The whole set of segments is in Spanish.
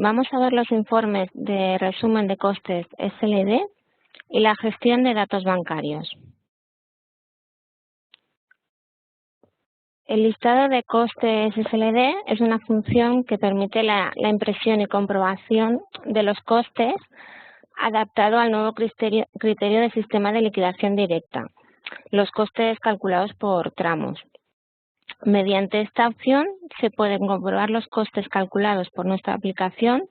Vamos a ver los informes de resumen de costes SLD y la gestión de datos bancarios. El listado de costes SLD es una función que permite la impresión y comprobación de los costes adaptado al nuevo criterio del sistema de liquidación directa, los costes calculados por tramos. Mediante esta opción se pueden comprobar los costes calculados por nuestra aplicación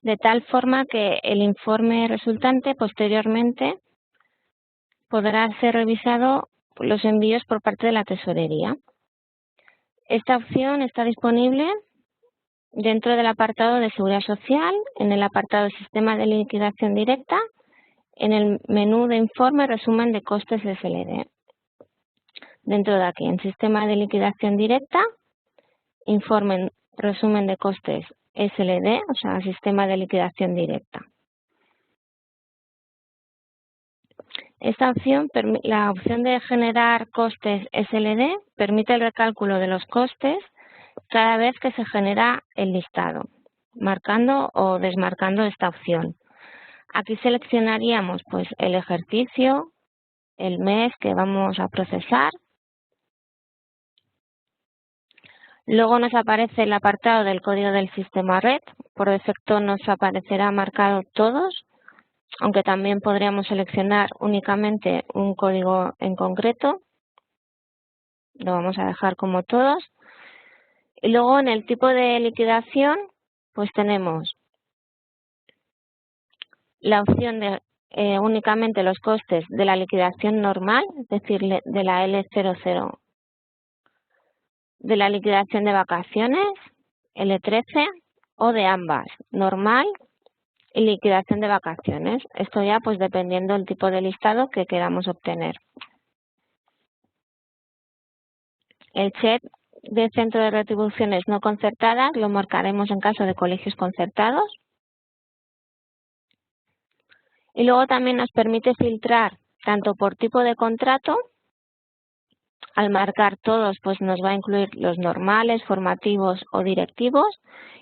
de tal forma que el informe resultante posteriormente podrá ser revisado por los envíos por parte de la tesorería. Esta opción está disponible dentro del apartado de Seguridad Social, en el apartado de Sistema de Liquidación Directa, en el menú de Informe Resumen de Costes SLD. Dentro de aquí, en Sistema de Liquidación Directa, Informe Resumen de Costes SLD, o sea, Sistema de Liquidación Directa. Esta opción, la opción de generar costes SLD, permite el recálculo de los costes cada vez que se genera el listado, marcando o desmarcando esta opción. Aquí seleccionaríamos pues el ejercicio, el mes que vamos a procesar. Luego nos aparece el apartado del código del sistema red. Por defecto nos aparecerá marcado todos, aunque también podríamos seleccionar únicamente un código en concreto. Lo vamos a dejar como todos. Y luego en el tipo de liquidación, pues tenemos la opción de únicamente los costes de la liquidación normal, es decir, de la L00, de la liquidación de vacaciones, L13, o de ambas, normal y liquidación de vacaciones. Esto ya pues dependiendo del tipo de listado que queramos obtener. El check de centro de retribuciones no concertadas lo marcaremos en caso de colegios concertados. Y luego también nos permite filtrar tanto por tipo de contrato. Al marcar todos, pues nos va a incluir los normales, formativos o directivos.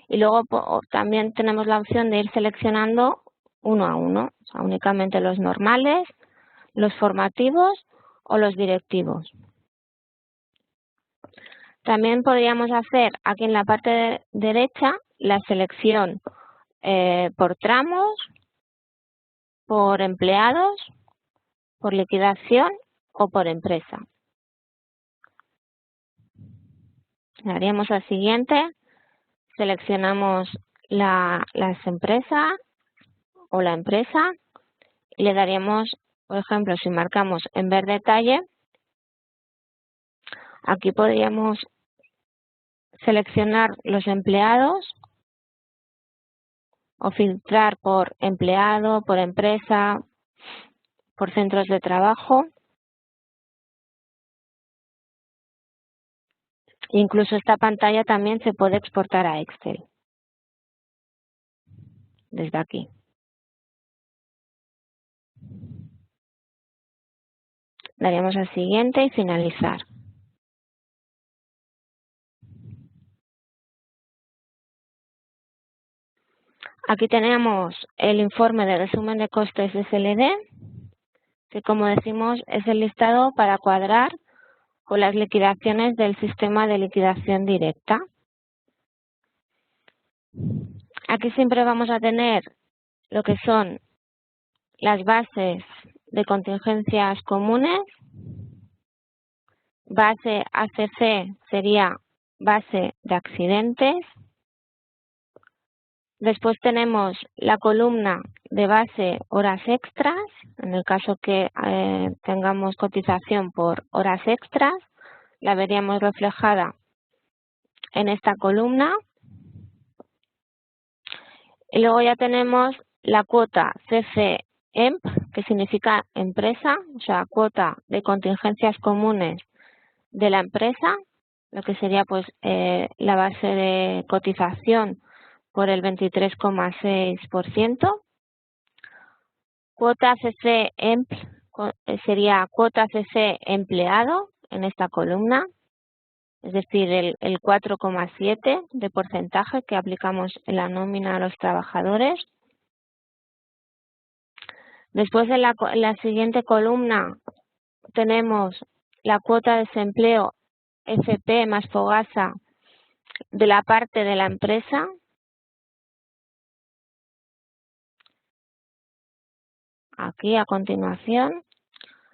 Y luego también tenemos la opción de ir seleccionando uno a uno, o sea, únicamente los normales, los formativos o los directivos. También podríamos hacer aquí en la parte derecha la selección por tramos, por empleados, por liquidación o por empresa. Haríamos la siguiente, seleccionamos las empresas o la empresa y le daríamos, por ejemplo, si marcamos en ver detalle, aquí podríamos seleccionar los empleados o filtrar por empleado, por empresa, por centros de trabajo. Incluso esta pantalla también se puede exportar a Excel desde aquí. Daríamos al siguiente y finalizar. Aquí tenemos el informe de resumen de costes SLD, que como decimos es el listado para cuadrar con las liquidaciones del sistema de liquidación directa. Aquí siempre vamos a tener lo que son las bases de contingencias comunes. Base ACC sería base de accidentes. Después tenemos la columna de base horas extras, en el caso que tengamos cotización por horas extras, la veríamos reflejada en esta columna. Y luego ya tenemos la cuota CC-EMP, que significa empresa, o sea, cuota de contingencias comunes de la empresa, lo que sería pues la base de cotización por el 23,6%. Cuota CC-EMP sería cuota CC empleado en esta columna. es decir, el 4,7 de porcentaje que aplicamos en la nómina a los trabajadores. Después en la siguiente columna tenemos la cuota de desempleo FP más Fogasa de la parte de la empresa. Aquí a continuación.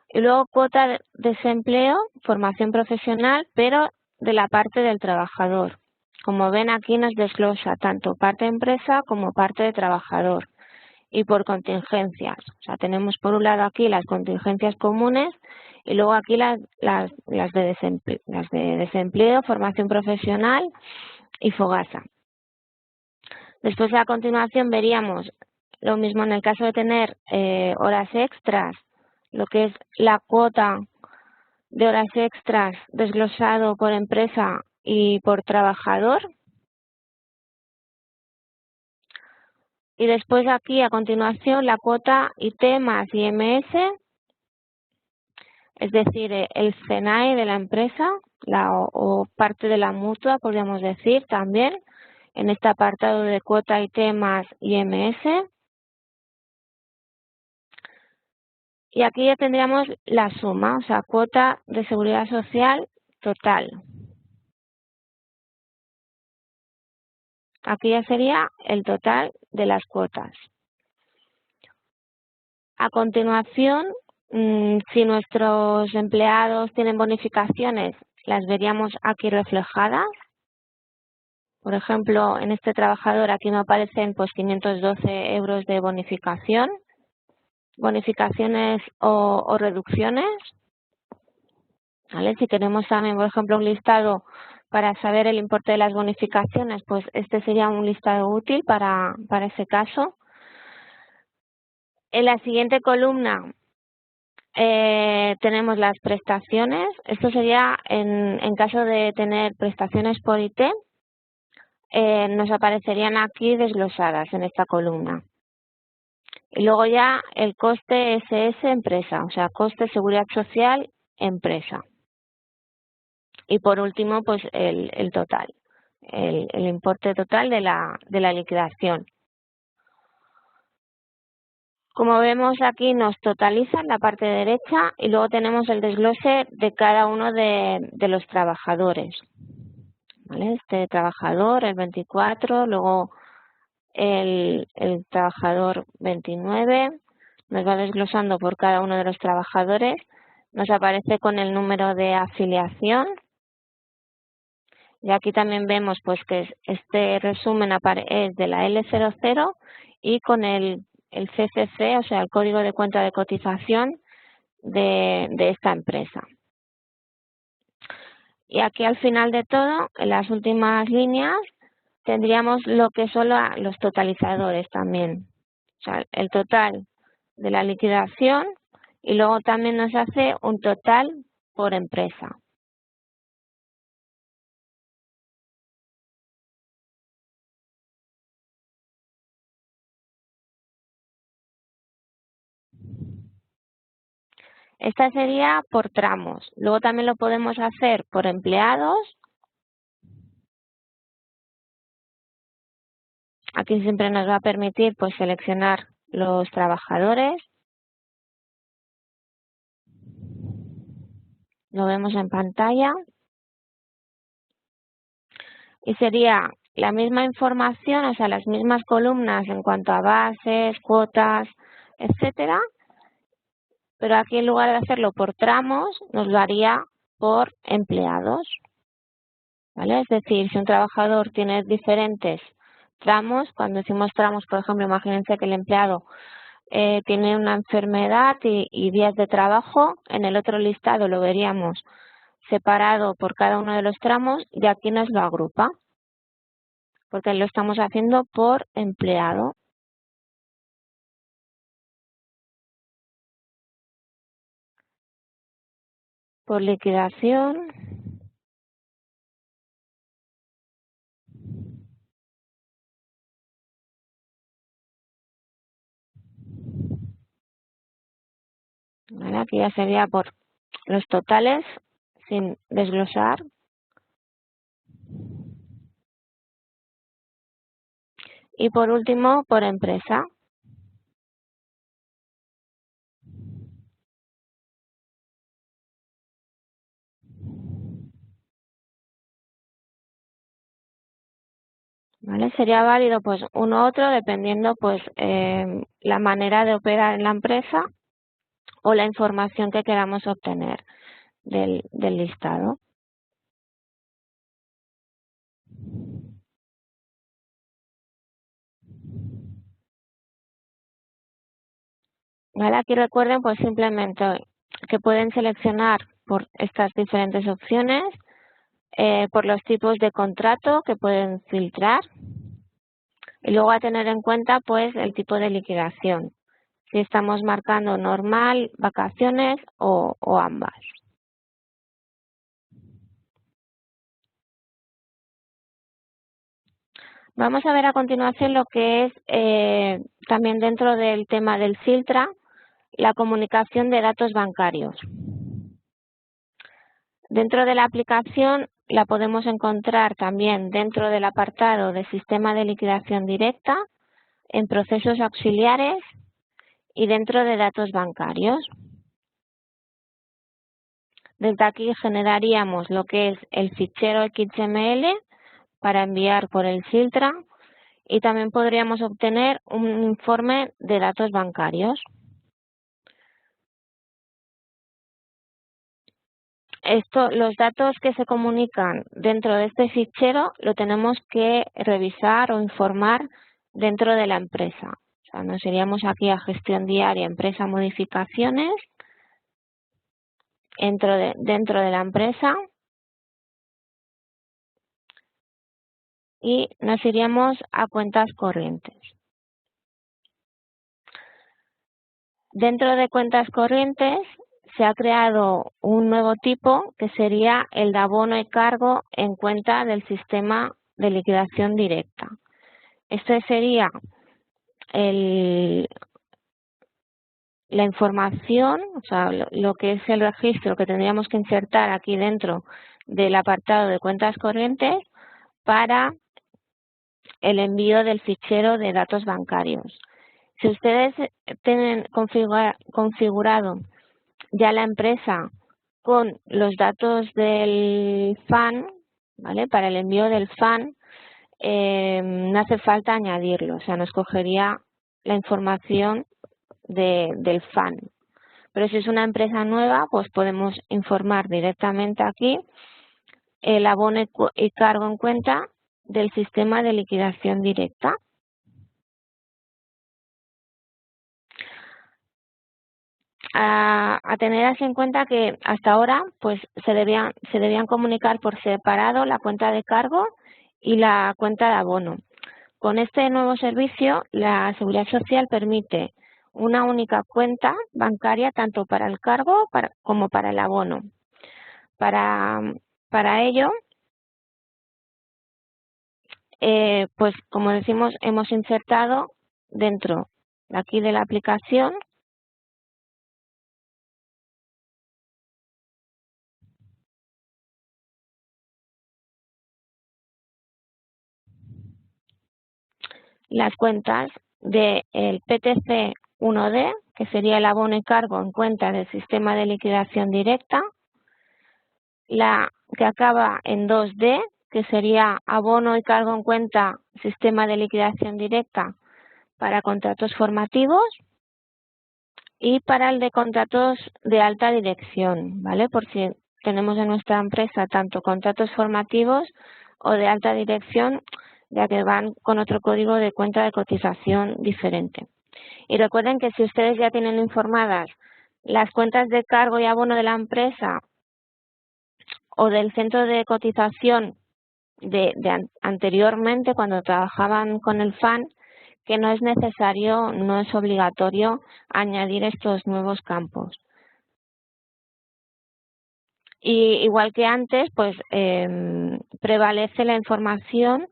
Y luego cuota de desempleo, formación profesional, pero de la parte del trabajador. Como ven aquí nos desglosa tanto parte de empresa como parte de trabajador. Y por contingencias. O sea, tenemos por un lado aquí las contingencias comunes y luego aquí las de desempleo, formación profesional y Fogasa. Después a continuación veríamos lo mismo en el caso de tener horas extras, lo que es la cuota de horas extras desglosado por empresa y por trabajador. Y después aquí a continuación la cuota IT más IMS, es decir, el CENAE de la empresa o parte de la mutua, podríamos decir también, en este apartado de cuota IT más IMS. Y aquí ya tendríamos la suma, o sea, cuota de seguridad social total. Aquí ya sería el total de las cuotas. A continuación, si nuestros empleados tienen bonificaciones, las veríamos aquí reflejadas. Por ejemplo, en este trabajador aquí me aparecen pues 512 euros de bonificación, bonificaciones o reducciones. ¿Vale? Si tenemos también, por ejemplo, un listado para saber el importe de las bonificaciones, pues este sería un listado útil para ese caso. En la siguiente columna tenemos las prestaciones. Esto sería en caso de tener prestaciones por IT, nos aparecerían aquí desglosadas en esta columna. Y luego ya el coste SS empresa, o sea, coste seguridad social empresa. Y por último, pues el total, el importe total de la liquidación. Como vemos aquí nos totaliza en la parte derecha y luego tenemos el desglose de cada uno de los trabajadores. ¿Vale? Este trabajador, el 24, luego el trabajador 29, nos va desglosando por cada uno de los trabajadores, nos aparece con el número de afiliación. Y aquí también vemos pues que este resumen es de la L00 y con el CCC, o sea, el código de cuenta de cotización de esta empresa. Y aquí al final de todo, en las últimas líneas, tendríamos lo que son los totalizadores también. O sea, el total de la liquidación y luego también nos hace un total por empresa. Esta sería por tramos. Luego también lo podemos hacer por empleados. Aquí siempre nos va a permitir pues seleccionar los trabajadores. Lo vemos en pantalla. Y sería la misma información, o sea, las mismas columnas en cuanto a bases, cuotas, etcétera. Pero aquí en lugar de hacerlo por tramos, nos lo haría por empleados. ¿Vale? Es decir, si un trabajador tiene diferentes tramos, cuando decimos tramos, por ejemplo, imagínense que el empleado tiene una enfermedad y días de trabajo, en el otro listado lo veríamos separado por cada uno de los tramos y aquí nos lo agrupa, porque lo estamos haciendo por empleado. Por liquidación. ¿Vale? Aquí ya sería por los totales sin desglosar. y por último por empresa. ¿Vale? Sería válido pues uno u otro dependiendo pues la manera de operar en la empresa o la información que queramos obtener del listado. ¿Vale? Aquí recuerden pues simplemente que pueden seleccionar por estas diferentes opciones, por los tipos de contrato que pueden filtrar y luego a tener en cuenta pues el tipo de liquidación, si estamos marcando normal, vacaciones o ambas. Vamos a ver a continuación lo que es también dentro del tema del Filtra, la comunicación de datos bancarios. Dentro de la aplicación la podemos encontrar también dentro del apartado de Sistema de liquidación directa, en procesos auxiliares y dentro de datos bancarios. Desde aquí generaríamos lo que es el fichero XML para enviar por el Filtra y también podríamos obtener un informe de datos bancarios. Los datos que se comunican dentro de este fichero lo tenemos que revisar o informar dentro de la empresa. O sea, nos iríamos aquí a gestión diaria, empresa, modificaciones, dentro de la empresa y nos iríamos a cuentas corrientes. Dentro de cuentas corrientes se ha creado un nuevo tipo que sería el de abono y cargo en cuenta del sistema de liquidación directa. Este sería la información, o sea, lo que es el registro que tendríamos que insertar aquí dentro del apartado de cuentas corrientes para el envío del fichero de datos bancarios. Si ustedes tienen configurado ya la empresa con los datos del FAN, ¿vale? Para el envío del FAN, no hace falta añadirlo, o sea, nos cogería la información del FAN. Pero si es una empresa nueva, pues podemos informar directamente aquí el abono y cargo en cuenta del sistema de liquidación directa. A tener así en cuenta que hasta ahora pues se debían comunicar por separado la cuenta de cargo y la cuenta de abono. Con este nuevo servicio, la Seguridad Social permite una única cuenta bancaria tanto para el cargo como para el abono. Para ello, pues como decimos, hemos insertado dentro de aquí de la aplicación las cuentas del PTC 1D, que sería el abono y cargo en cuenta del sistema de liquidación directa, la que acaba en 2D, que sería abono y cargo en cuenta sistema de liquidación directa para contratos formativos, y para el de contratos de alta dirección, ¿vale? Por si tenemos en nuestra empresa tanto contratos formativos o de alta dirección, ya que van con otro código de cuenta de cotización diferente. Y recuerden que si ustedes ya tienen informadas las cuentas de cargo y abono de la empresa o del centro de cotización anteriormente, cuando trabajaban con el FAN, que no es necesario, no es obligatorio añadir estos nuevos campos. Y igual que antes, pues prevalece la información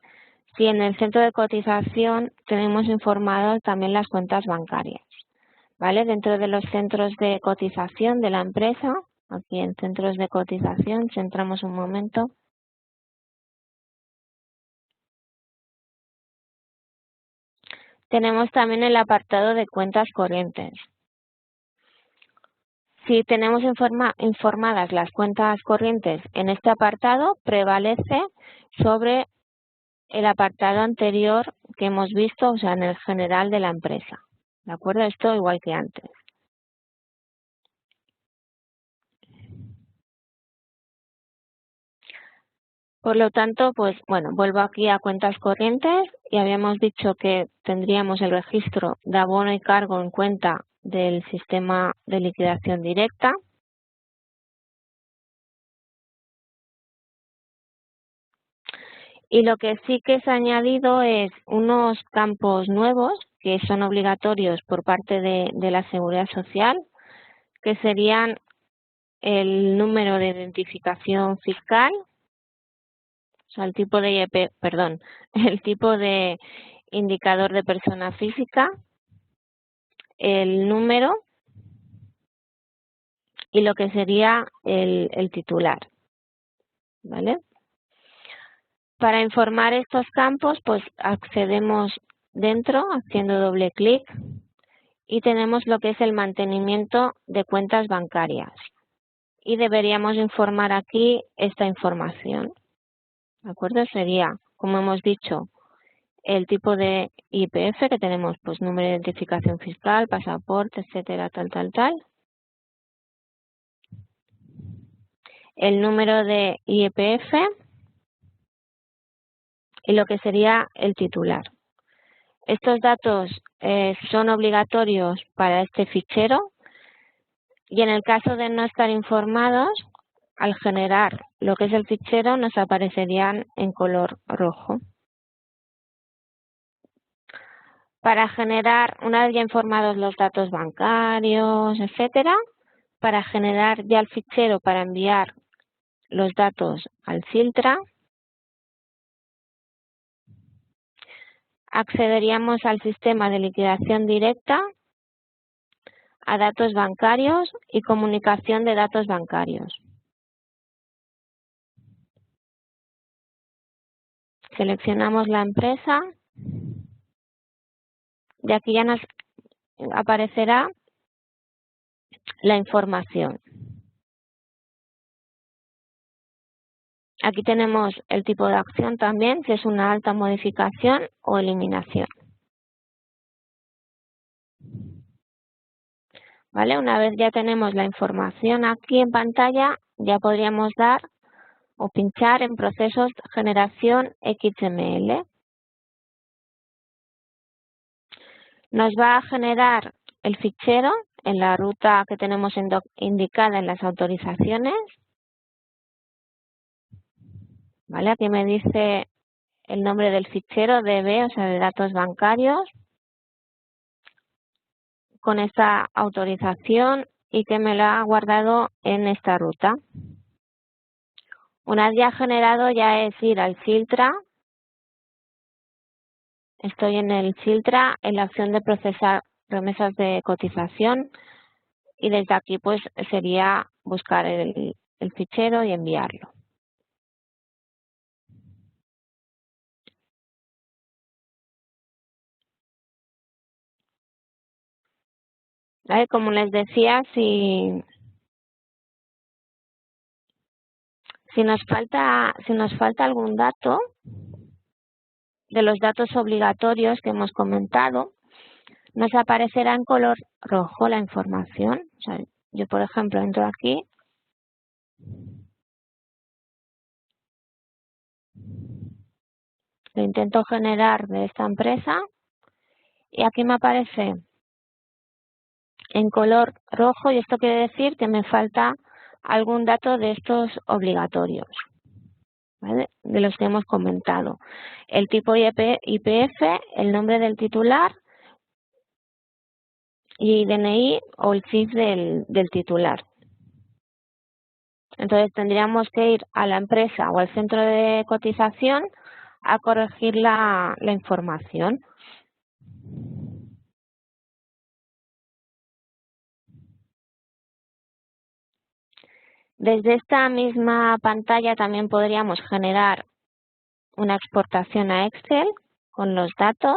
si en el centro de cotización tenemos informadas también las cuentas bancarias, ¿vale? Dentro de los centros de cotización de la empresa, aquí en centros de cotización, si entramos un momento, tenemos también el apartado de cuentas corrientes. Si tenemos informadas las cuentas corrientes en este apartado, prevalece sobre el apartado anterior que hemos visto, o sea, en el general de la empresa. ¿De acuerdo? Esto igual que antes. Por lo tanto, pues bueno, vuelvo aquí a cuentas corrientes y habíamos dicho que tendríamos el registro de abono y cargo en cuenta del sistema de liquidación directa. Y lo que sí que se ha añadido es unos campos nuevos que son obligatorios por parte de la Seguridad Social, que serían el número de identificación fiscal, o sea, el tipo de el tipo de indicador de persona física, el número y lo que sería el titular, ¿vale? Para informar estos campos, pues accedemos dentro haciendo doble clic y tenemos lo que es el mantenimiento de cuentas bancarias. Y deberíamos informar aquí esta información, ¿de acuerdo? Sería, como hemos dicho, el tipo de IPF que tenemos, pues número de identificación fiscal, pasaporte, etcétera, tal. El número de IPF y lo que sería el titular. Estos datos son obligatorios para este fichero y en el caso de no estar informados, al generar lo que es el fichero nos aparecerían en color rojo. Para generar, una vez ya informados los datos bancarios, etcétera, para generar ya el fichero para enviar los datos al Filtra, accederíamos al sistema de liquidación directa, a datos bancarios y comunicación de datos bancarios. Seleccionamos la empresa y aquí ya nos aparecerá la información. Aquí tenemos el tipo de acción también, si es una alta modificación o eliminación. ¿Vale? Una vez ya tenemos la información aquí en pantalla, ya podríamos dar o pinchar en procesos generación XML. Nos va a generar el fichero en la ruta que tenemos indicada en las autorizaciones. ¿Vale? Aquí me dice el nombre del fichero DB, o sea, de datos bancarios, con esta autorización y que me la ha guardado en esta ruta. Una vez ya generado, ya es ir al Filtra. Estoy en el Filtra, en la opción de procesar remesas de cotización y desde aquí pues sería buscar el fichero y enviarlo. ¿Vale? Como les decía, si nos falta algún dato de los datos obligatorios que hemos comentado, nos aparecerá en color rojo la información. O sea, yo, por ejemplo, entro aquí lo intento generar de esta empresa y aquí me aparece en color rojo y esto quiere decir que me falta algún dato de estos obligatorios, ¿vale? De los que hemos comentado. El tipo IPF, el nombre del titular y DNI o el CIF del titular. Entonces tendríamos que ir a la empresa o al centro de cotización a corregir la información. Desde esta misma pantalla también podríamos generar una exportación a Excel con los datos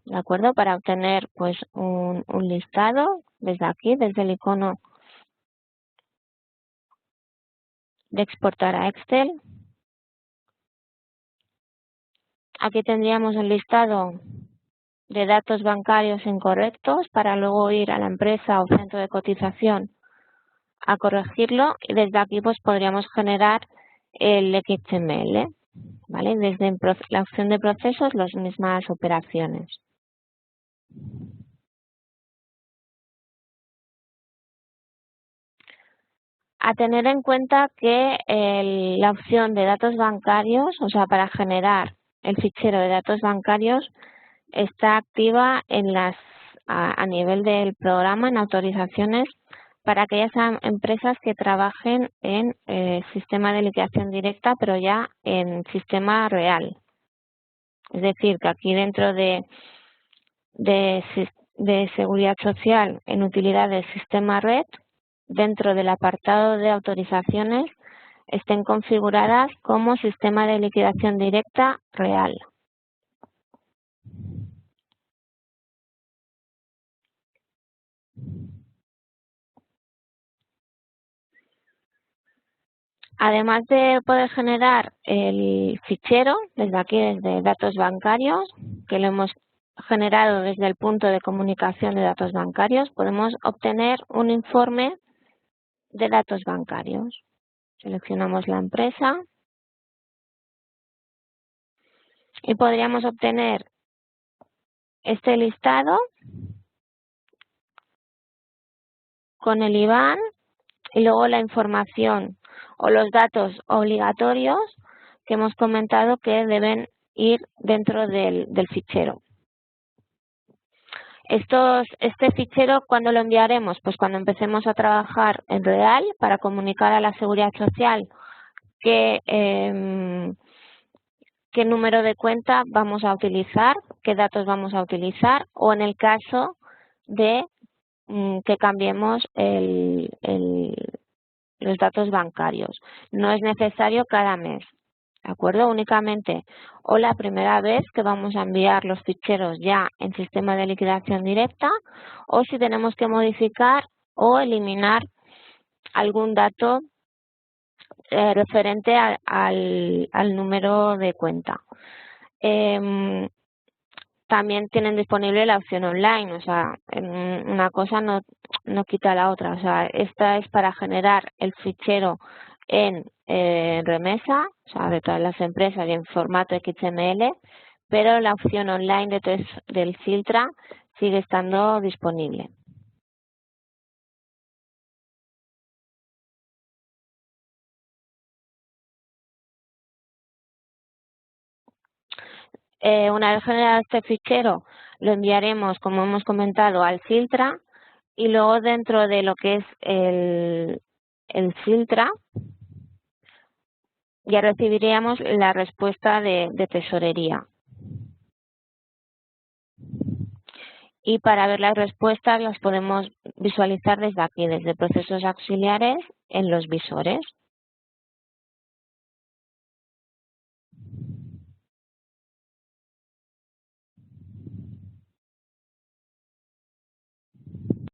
¿de acuerdo? Para obtener pues un listado desde aquí, desde el icono de exportar a Excel. Aquí tendríamos un listado de datos bancarios incorrectos para luego ir a la empresa o centro de cotización a corregirlo, y desde aquí pues podríamos generar el XML, ¿vale? Desde la opción de procesos, las mismas operaciones. A tener en cuenta que la opción de datos bancarios, o sea, para generar el fichero de datos bancarios, está activa a nivel del programa en autorizaciones para aquellas empresas que trabajen en sistema de liquidación directa, pero ya en sistema real. Es decir, que aquí dentro de seguridad social en utilidades sistema red, dentro del apartado de autorizaciones, estén configuradas como sistema de liquidación directa real. Además de poder generar el fichero desde aquí, desde datos bancarios, que lo hemos generado desde el punto de comunicación de datos bancarios, podemos obtener un informe de datos bancarios. Seleccionamos la empresa y podríamos obtener este listado con el IBAN y luego la información o los datos obligatorios que hemos comentado que deben ir dentro del fichero. Este fichero, ¿cuándo lo enviaremos? Pues cuando empecemos a trabajar en real para comunicar a la Seguridad Social qué número de cuenta vamos a utilizar, qué datos vamos a utilizar, o en el caso de que cambiemos los datos bancarios. No es necesario cada mes, ¿de acuerdo? Únicamente o la primera vez que vamos a enviar los ficheros ya en sistema de liquidación directa, o si tenemos que modificar o eliminar algún dato referente al número de cuenta. También tienen disponible la opción online, o sea, una cosa no quita la otra. O sea, esta es para generar el fichero en remesa, o sea, de todas las empresas y en formato XML, pero la opción online del Filtra sigue estando disponible. Una vez generado este fichero, lo enviaremos, como hemos comentado, al Filtra, y luego dentro de lo que es el Filtra, ya recibiríamos la respuesta de tesorería. Y para ver las respuestas las podemos visualizar desde aquí, desde procesos auxiliares en los visores.